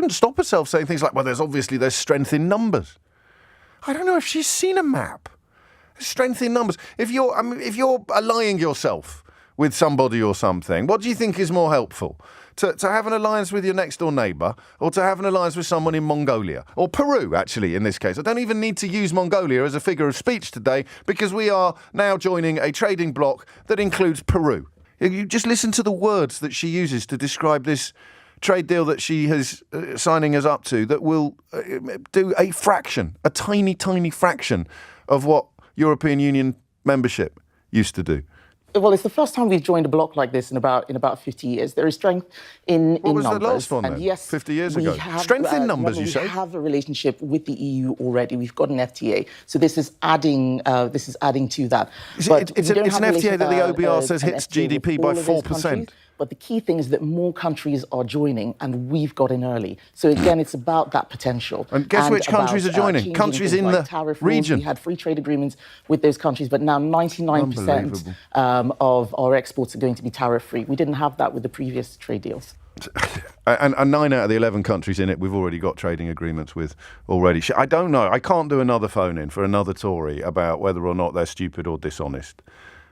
couldn't stop herself saying things like, well, there's strength in numbers. I don't know if she's seen a map. Strength in numbers. If you're allying yourself with somebody or something, what do you think is more helpful? To have an alliance with your next door neighbour, or to have an alliance with someone in Mongolia? Or Peru, actually, in this case. I don't even need to use Mongolia as a figure of speech today, because we are now joining a trading bloc that includes Peru. You just listen to the words that she uses to describe this trade deal that she is signing us up to, that will do a tiny, tiny fraction of what European Union membership used to do. Well, it's the first time we've joined a bloc like this in about 50 years. There is strength in numbers. What was the last one, then? Yes, 50 years ago? Strength in numbers, you say? We have a relationship with the EU already. We've got an FTA. So this is adding to that. It's an FTA that the OBR says hits GDP by 4%. But the key thing is that more countries are joining, and we've got in early. So again, it's about that potential. And guess which countries are joining? Countries in the region. We had free trade agreements with those countries, but now 99% of our exports are going to be tariff-free. We didn't have that with the previous trade deals. And 9 out of the 11 countries in it, we've already got trading agreements with already. I don't know. I can't do another phone-in for another Tory about whether or not they're stupid or dishonest.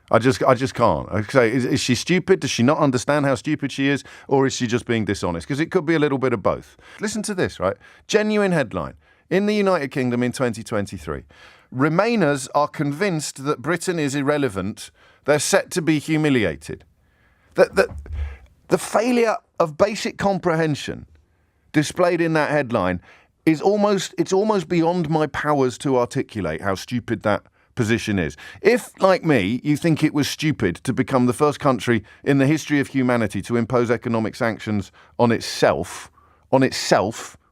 I just can't. I say, is she stupid? Does she not understand how stupid she is? Or is she just being dishonest? Because it could be a little bit of both. Listen to this, right? Genuine headline. In the United Kingdom in 2023, Remainers are convinced that Britain is irrelevant. They're set to be humiliated. The failure of basic comprehension displayed in that headline is almost beyond my powers to articulate how stupid that position is. If, like me, you think it was stupid to become the first country in the history of humanity to impose economic sanctions on itself,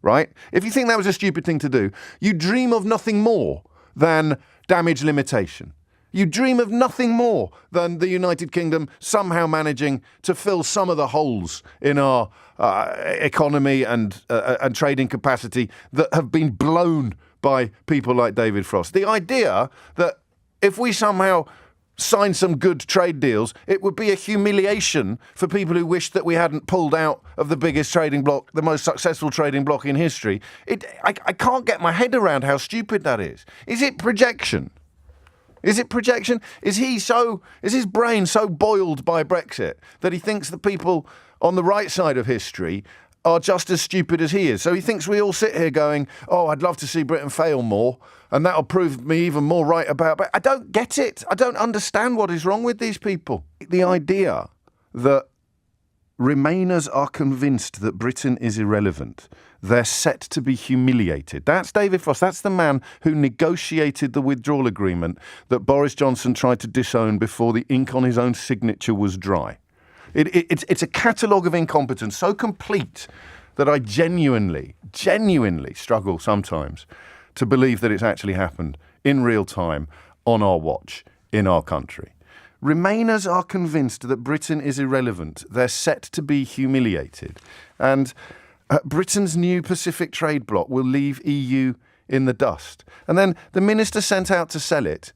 right? If you think that was a stupid thing to do, you dream of nothing more than damage limitation. You dream of nothing more than the United Kingdom somehow managing to fill some of the holes in our economy and trading capacity that have been blown by people like David Frost. The idea that if we somehow sign some good trade deals, it would be a humiliation for people who wished that we hadn't pulled out of the biggest trading bloc, the most successful trading bloc in history. I can't get my head around how stupid that is. Is it projection? Is it projection? Is his brain so boiled by Brexit that he thinks the people on the right side of history are just as stupid as he is? So he thinks we all sit here going, oh, I'd love to see Britain fail more, and that'll prove me even more right about... But I don't get it. I don't understand what is wrong with these people. The idea that Remainers are convinced that Britain is irrelevant. They're set to be humiliated. That's David Frost. That's the man who negotiated the withdrawal agreement that Boris Johnson tried to disown before the ink on his own signature was dry. It's a catalogue of incompetence so complete that I genuinely struggle sometimes to believe that it's actually happened in real time on our watch in our country. Remainers are convinced that Britain is irrelevant. They're set to be humiliated. And Britain's new Pacific trade bloc will leave EU in the dust. And then the minister sent out to sell it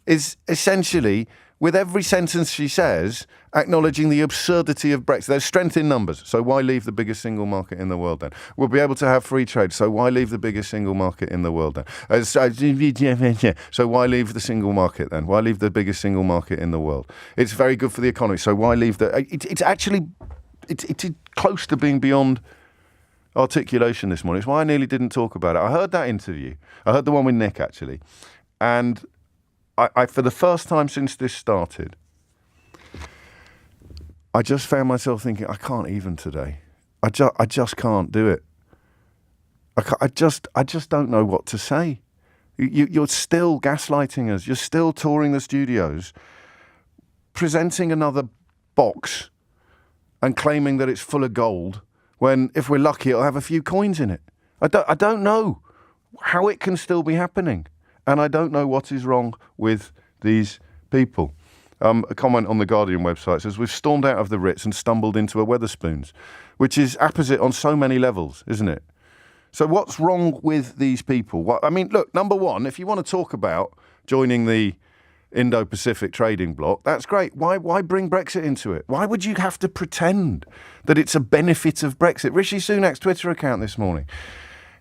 is essentially, with every sentence she says, acknowledging the absurdity of Brexit. There's strength in numbers, so why leave the biggest single market in the world then? We'll be able to have free trade, so why leave the biggest single market in the world then? So why leave the single market then? Why leave the biggest single market in the world? It's very good for the economy, so why leave the... It's close to being beyond articulation this morning. It's why I nearly didn't talk about it. I heard that interview. I heard the one with Nick, actually. And I for the first time since this started, I just found myself thinking, I can't even today. I just can't do it. I just don't know what to say. You're still gaslighting us. You're still touring the studios, presenting another box and claiming that it's full of gold, when if we're lucky, it'll have a few coins in it. I don't know how it can still be happening. And I don't know what is wrong with these people. A comment on the Guardian website says, we've stormed out of the Ritz and stumbled into a Wetherspoons, which is apposite on so many levels, isn't it? So what's wrong with these people? Look, number one, if you want to talk about joining the Indo-Pacific trading bloc, that's great. Why bring Brexit into it? Why would you have to pretend that it's a benefit of Brexit? Rishi Sunak's Twitter account this morning.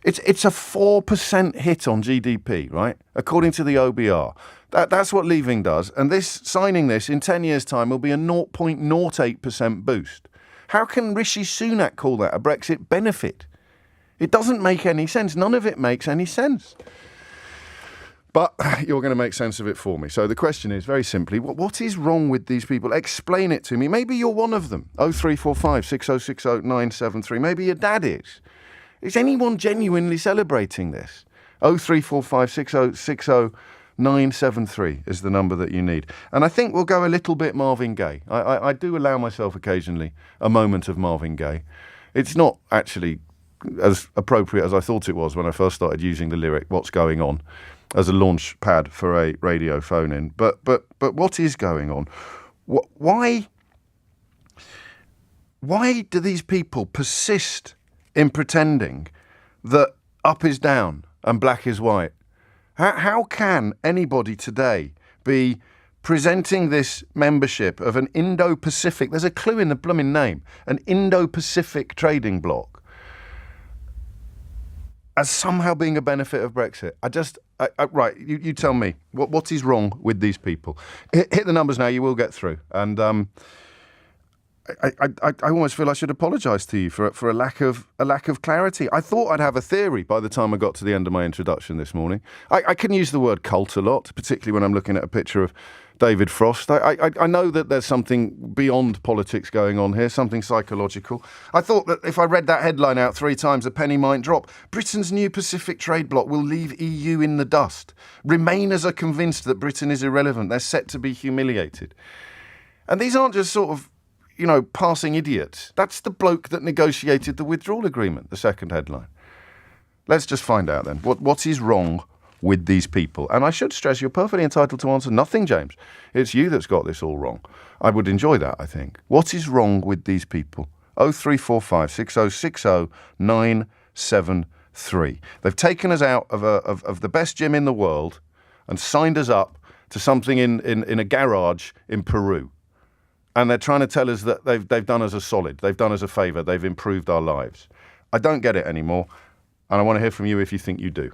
It's a 4% hit on GDP, right? According to the OBR. That's what leaving does. And signing this in 10 years' time will be a 0.08% boost. How can Rishi Sunak call that a Brexit benefit? It doesn't make any sense. None of it makes any sense. But you're going to make sense of it for me. So the question is, very simply, what is wrong with these people? Explain it to me. Maybe you're one of them. 0345 6060 973. Maybe your dad is. Is anyone genuinely celebrating this? 0345 6060 973 is the number that you need. And I think we'll go a little bit Marvin Gaye. I do allow myself occasionally a moment of Marvin Gaye. It's not actually as appropriate as I thought it was when I first started using the lyric, "What's Going On?" as a launch pad for a radio phone-in. But what is going on? Why do these people persist in pretending that up is down and black is white? How can anybody today be presenting this membership of an Indo-Pacific, there's a clue in the blooming name, an Indo-Pacific trading bloc, as somehow being a benefit of Brexit? Right, you tell me, what is wrong with these people? Hit the numbers now, you will get through. And I almost feel I should apologise to you for a lack of clarity. I thought I'd have a theory by the time I got to the end of my introduction this morning. I can use the word cult a lot, particularly when I'm looking at a picture of David Frost. I know that there's something beyond politics going on here, something psychological. I thought that if I read that headline out 3 times, a penny might drop. Britain's new Pacific trade bloc will leave EU in the dust. Remainers are convinced that Britain is irrelevant. They're set to be humiliated. And these aren't just sort of, passing idiots. That's the bloke that negotiated the withdrawal agreement, the second headline. Let's just find out then. What is wrong with these people? And I should stress, you're perfectly entitled to answer nothing, James. It's you that's got this all wrong. I would enjoy that, I think. What is wrong with these people? 0345 6060 973. They've taken us out of the best gym in the world and signed us up to something in a garage in Peru. And they're trying to tell us that they've done us a solid. They've done us a favour. They've improved our lives. I don't get it anymore. And I want to hear from you if you think you do.